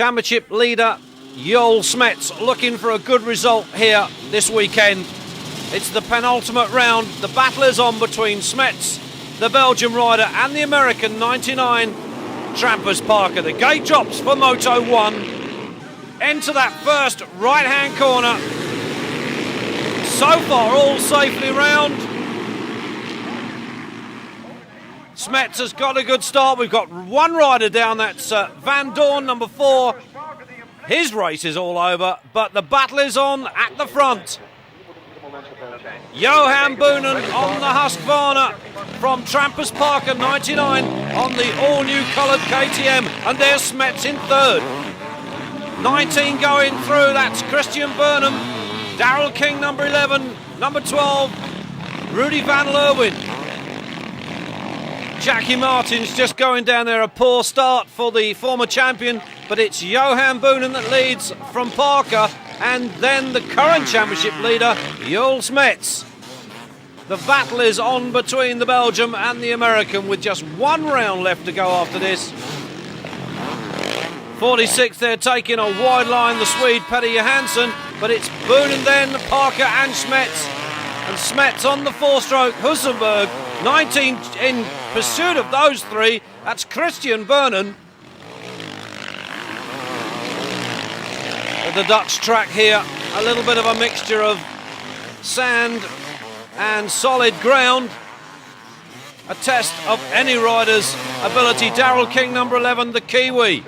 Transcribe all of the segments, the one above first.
Championship leader Joel Smets looking for a good result here this weekend. It's the penultimate round. The battle is on between Smets, the Belgian rider, and the American 99, Trampers Parker. The gate drops for Moto 1. Enter that first right-hand corner. So far, all safely round. Smets has got a good start. We've got one rider down. That's Van Dorn, number 4. His race is all over, but the battle is on at the front. Johan Boonen on the Husqvarna from Trampers Parker 99 on the all-new coloured KTM, and there's Smets in third. 19 going through, that's Christian Burnham, Daryl King number 11, number 12, Rudy Van Leeuwen. Jackie Martin's just going down there, a poor start for the former champion, but it's Johan Boonen that leads from Parker, and then the current championship leader, Joel Smets. The battle is on between the Belgian and the American with just one round left to go after this. 46th, they're taking a wide line, the Swede Petter Johansson, but it's Boonen then, Parker and Smets. And Smets on the 4-stroke, Hussenberg, 19 in pursuit of those three. That's Christian Burnham. At the Dutch track here, a little bit of a mixture of sand and solid ground. A test of any rider's ability. Daryl King, number 11, the Kiwi.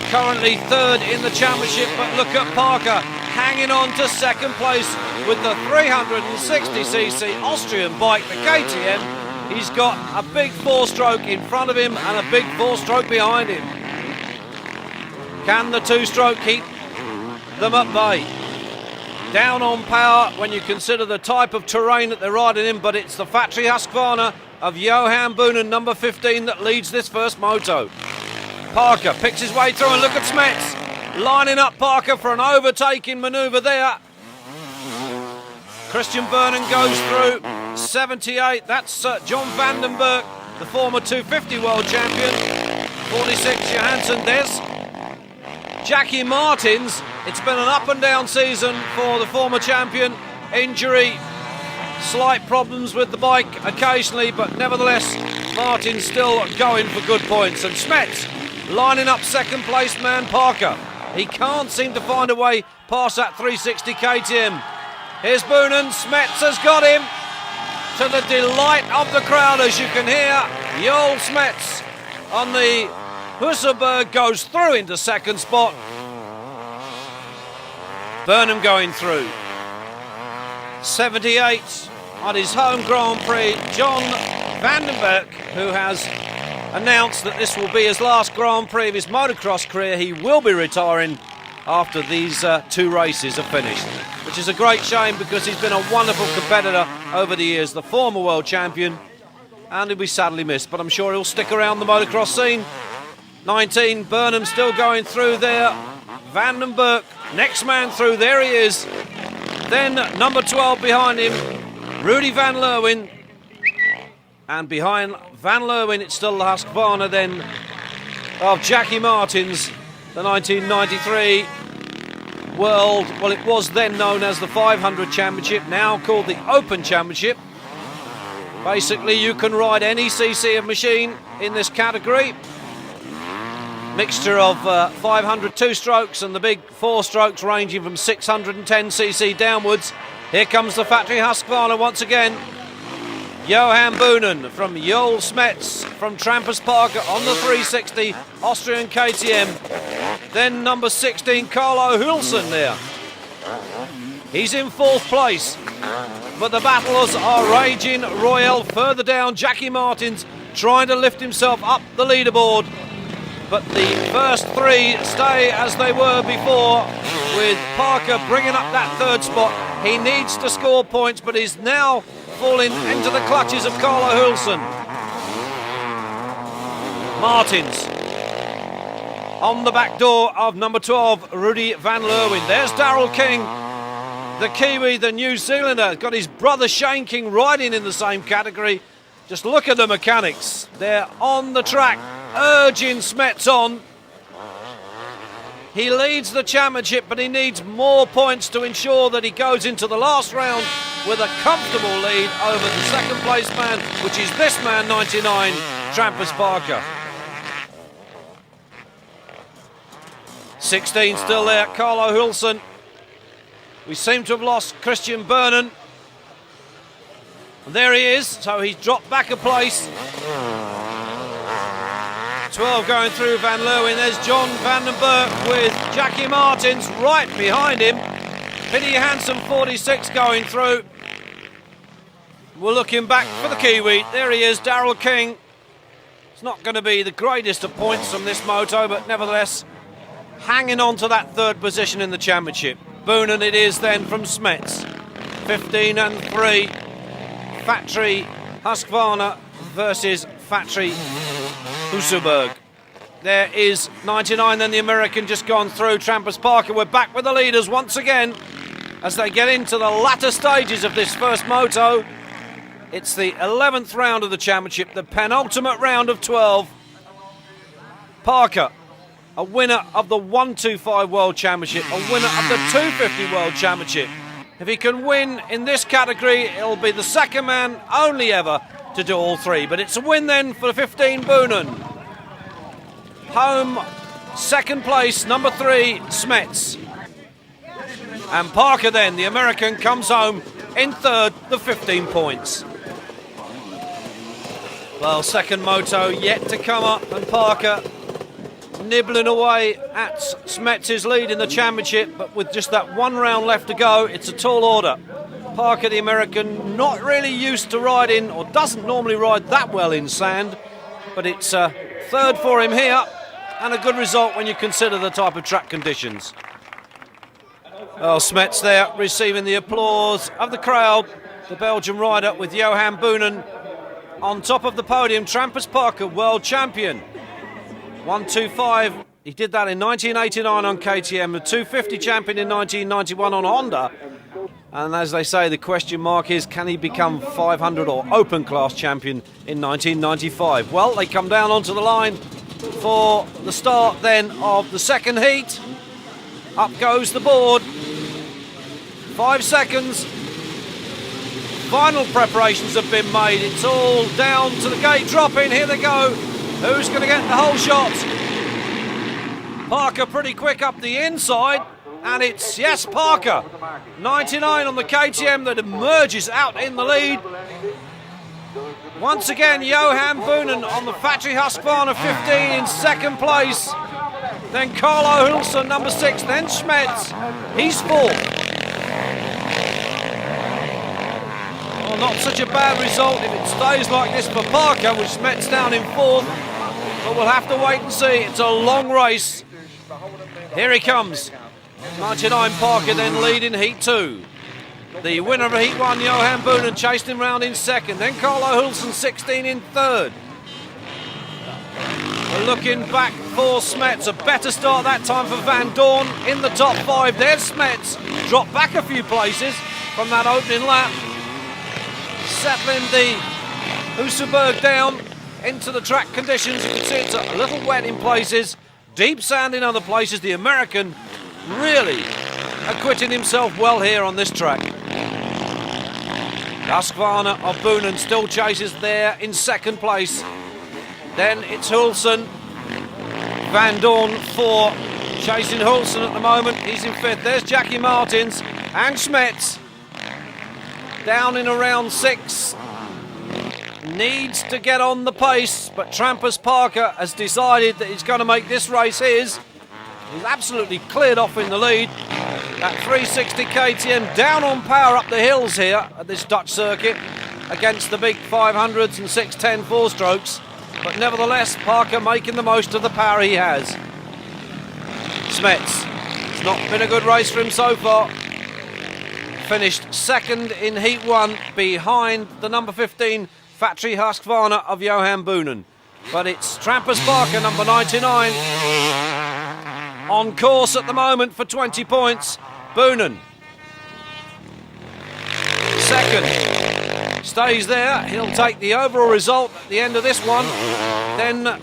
Currently third in the championship, but look at Parker hanging on to second place with the 360cc Austrian bike, the KTM. He's got a big 4-stroke in front of him and a big 4-stroke behind him. Can the 2-stroke keep them at bay? Down on power when you consider the type of terrain that they're riding in, but it's the factory Husqvarna of Johan Boonen, number 15, that leads this first moto. Parker picks his way through, and look at Smets lining up Parker for an overtaking manoeuvre there. Christian Burnham goes through 78. That's John Vandenberg, the former 250 world champion. 46 Johansson. There's Jackie Martins. It's been an up and down season for the former champion. Injury, slight problems with the bike occasionally, but nevertheless Martin's still going for good points. And Smets lining up second place man Parker. He can't seem to find a way past that 360 KTM. Here's Boonen. Smets has got him, to the delight of the crowd, as you can hear. Joel Smets on the Hussenberg goes through into second spot. Burnham going through. 78 on his home Grand Prix. John Vandenberg, who has announced that this will be his last Grand Prix of his motocross career. He will be retiring after these two races are finished, which is a great shame because he's been a wonderful competitor over the years, the former world champion, and he'll be sadly missed, but I'm sure he'll stick around the motocross scene. 19, Burnham still going through there. Vandenberg, next man through, there he is. Then number 12 behind him, Rudy Van Leeuwen. And behind Van Leeuwen, it's still the Husqvarna then of Jackie Martins, the 1993 World, well, it was then known as the 500 Championship, now called the Open Championship. Basically, you can ride any cc of machine in this category. Mixture of 500 2-strokes and the big 4-strokes ranging from 610cc downwards. Here comes the factory Husqvarna once again. Johan Boonen from Joel Smets from Trampers Parker on the 360 Austrian KTM. Then number 16, Carlo Hulsen there. He's in 4th place, but the battles are raging royal. Further down, Jackie Martins trying to lift himself up the leaderboard, but the first three stay as they were before, with Parker bringing up that 3rd spot. He needs to score points, but he's now falling into the clutches of Carlo Hulsen. Martins on the back door of number 12, Rudy Van Leeuwen. There's Daryl King, the Kiwi, the New Zealander. Got his brother Shane King riding in the same category. Just look at the mechanics. They're on the track, urging Smets on. He leads the championship, but he needs more points to ensure that he goes into the last round with a comfortable lead over the second place man, which is this man, 99, Trampus Parker. 16 still there, Carlo Hulsen. We seem to have lost Christian Bernen. And there he is, so he's dropped back a place. 12 going through Van Leeuwen. There's John Vandenberg with Jackie Martins right behind him. Pity Hansen 46 going through. We're looking back for the Kiwi. There he is, Daryl King. It's not going to be the greatest of points from this moto, but nevertheless hanging on to that third position in the championship. Boonen it is then from Smets. 15 and 3. Factory Husqvarna versus Factory Husaberg. There is 99, then the American just gone through. Trampus Parker, we're back with the leaders once again as they get into the latter stages of this first moto. It's the 11th round of the championship, the penultimate round of 12. Parker, a winner of the 125 World Championship, a winner of the 250 World Championship. If he can win in this category, it'll be the second man only ever to do all three. But it's a win then for the 15 Boonen. Home, second place, number 3, Smets. And Parker then, the American, comes home in third, the 15 points. Well, second moto yet to come up, and Parker nibbling away at Smets' lead in the championship, but with just that one round left to go, it's a tall order. Parker, the American, not really used to riding, or doesn't normally ride that well in sand, but it's third for him here, and a good result when you consider the type of track conditions. Well, Smets there receiving the applause of the crowd. The Belgian rider with Johan Boonen on top of the podium. Trampus Parker, world champion. 125, he did that in 1989 on KTM, the 250 champion in 1991 on Honda. And as they say, the question mark is, can he become 500 or open class champion in 1995? Well, they come down onto the line for the start then of the second heat. Up goes the board. 5 seconds. Final preparations have been made. It's all down to the gate drop-in. Here they go. Who's going to get the whole shot? Parker pretty quick up the inside. And it's, yes, Parker. 99 on the KTM that emerges out in the lead. Once again, Johan Boonen on the Factory Husqvarna 15 in second place. Then Carlo Hulsen, number 6. Then Smets. He's 4th. Well, not such a bad result if it stays like this for Parker, with Smets down in 4th. But we'll have to wait and see. It's a long race. Here he comes. 99 Parker then leading Heat 2. The winner of Heat 1, Johan Boonen, chased him round in second. Then Carlo Hulsen, 16 in third. We're looking back for Smets. A better start that time for Van Dorn in the top 5. There's Smets. Dropped back a few places from that opening lap. Settling the Husaberg down into the track conditions. You can see it's a little wet in places, deep sand in other places. The American really acquitting himself well here on this track. Husqvarna of Boonen still chases there in second place. Then it's Hulsen. Van Dorn 4, chasing Hulsen at the moment. He's in 5th. There's Jackie Martins and Smets. Down in around 6. Needs to get on the pace, but Trampus Parker has decided that he's going to make this race his. He's absolutely cleared off in the lead. That 360 KTM down on power up the hills here at this Dutch circuit against the big 500s and 610 4-strokes. But nevertheless, Parker making the most of the power he has. Smets, it's not been a good race for him so far. Finished second in Heat 1 behind the number 15 Factory Husqvarna of Johan Boonen. But it's Trampus Parker, number 99, on course at the moment for 20 points. Boonen second. stays there. He'll take the overall result at the end of this one. Then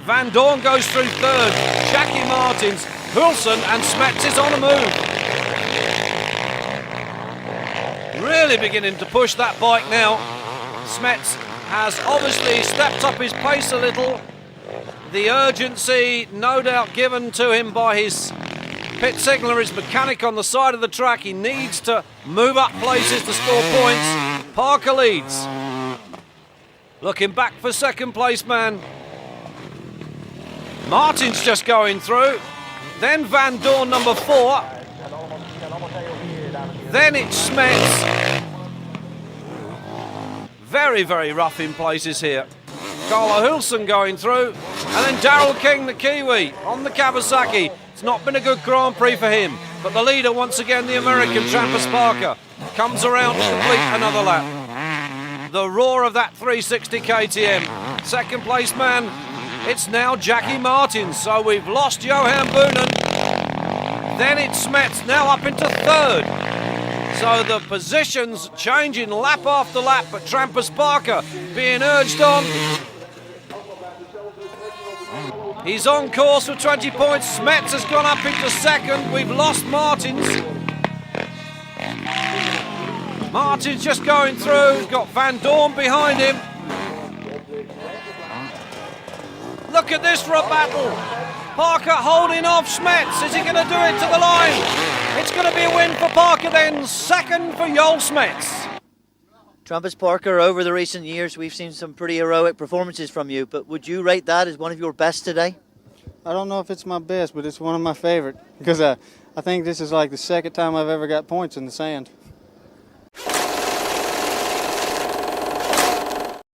Van Dorn goes through third. Jackie Martins, Hulsen and Smets is on the move. Really beginning to push that bike now. Smets has obviously stepped up his pace a little. The urgency no doubt given to him by his pit signaller, his mechanic on the side of the track. He needs to move up places to score points. Parker leads. Looking back for second place man. Martin's just going through. Then Van Dorn number 4. Then it's Smets. Very, very rough in places here. Carlo Hulsen going through. And then Daryl King, the Kiwi, on the Kawasaki. It's not been a good Grand Prix for him. But the leader, once again, the American, Trampus Parker, comes around to complete another lap. The roar of that 360 KTM. Second place man, it's now Jackie Martins. So we've lost Johan Boonen. Then it's Smets, now up into third. So the positions changing lap after lap, but Trampus Parker being urged on. He's on course for 20 points. Smets has gone up into second. We've lost Martins. Martins just going through. We've got Van Dorn behind him. Look at this for a battle. Parker holding off Smets. Is he going to do it to the line? It's going to be a win for Parker then. Second for Joel Smets. Trampus Parker, over the recent years, we've seen some pretty heroic performances from you, but would you rate that as one of your best today? I don't know if it's my best, but it's one of my favorite because I think this is like the second time I've ever got points in the sand.